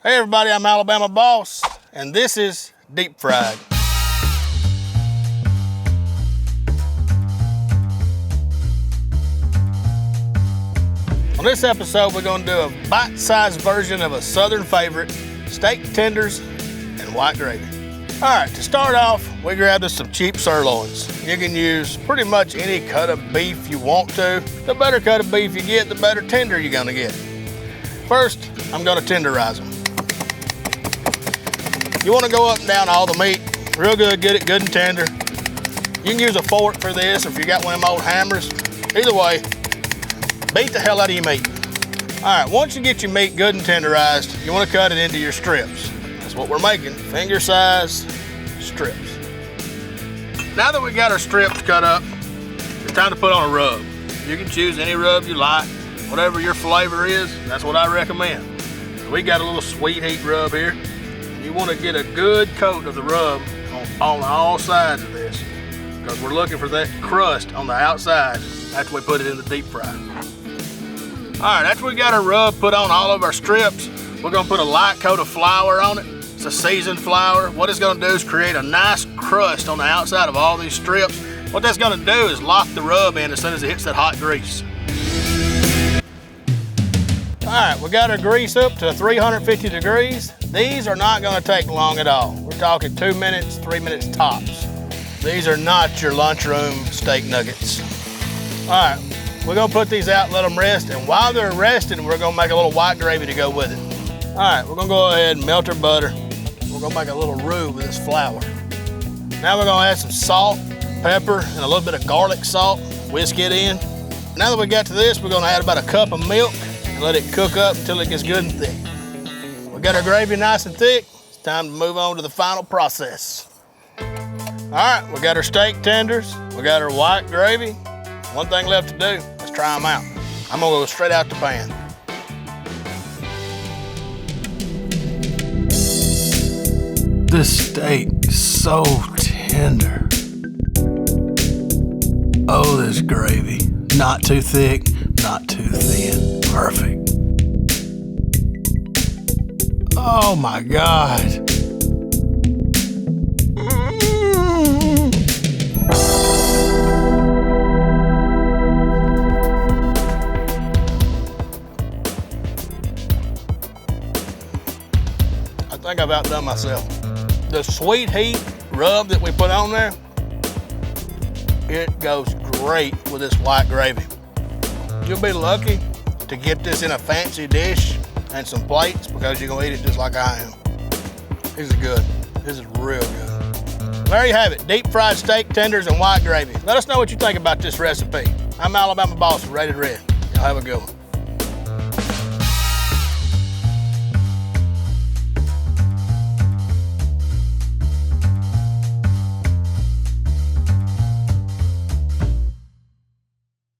Hey everybody, I'm Alabama Boss, and this is Deep Fried. On this episode, we're gonna do a bite-sized version of a Southern favorite, steak tenders and white gravy. All right, to start off, we grabbed us some cheap sirloins. You can use pretty much any cut of beef you want to. The better cut of beef you get, the better tender you're gonna get. First, I'm gonna tenderize them. You wanna go up and down all the meat, real good, get it good and tender. You can use a fork for this, or if you got one of them old hammers. Either way, beat the hell out of your meat. All right, once you get your meat good and tenderized, you wanna cut it into your strips. That's what we're making, finger size strips. Now that we got our strips cut up, it's time to put on a rub. You can choose any rub you like, whatever your flavor is, that's what I recommend. We got a little sweet heat rub here. You want to get a good coat of the rub on all sides of this, because we're looking for that crust on the outside after we put it in the deep fry. All right, after we got our rub put on all of our strips, we're gonna put a light coat of flour on it. It's a seasoned flour. What it's gonna do is create a nice crust on the outside of all these strips. What that's gonna do is lock the rub in as soon as it hits that hot grease. All right, we got our grease up to 350 degrees. These are not gonna take long at all. We're talking 2 minutes, 3 minutes tops. These are not your lunchroom steak nuggets. All right, we're gonna put these out and let them rest, and while they're resting, we're gonna make a little white gravy to go with it. All right, we're gonna go ahead and melt our butter. We're gonna make a little roux with this flour. Now we're gonna add some salt, pepper, and a little bit of garlic salt, whisk it in. Now that we got to this, we're gonna add about a cup of milk and let it cook up until it gets good and thick. We got our gravy nice and thick. It's time to move on to the final process. All right, we got our steak tenders. We got our white gravy. One thing left to do, let's try them out. I'm gonna go straight out the pan. This steak is so tender. Oh, this gravy. Not too thick, not too thin. Perfect. Oh my God. I think I've outdone myself. The sweet heat rub that we put on there, it goes great with this white gravy. You'll be lucky to get this in a fancy dish and some plates, because you're gonna eat it just like I am. This is good. This is real good. There you have it, deep fried steak tenders and white gravy. Let us know what you think about this recipe. I'm Alabama Boss with Rated Red. Y'all have a good one.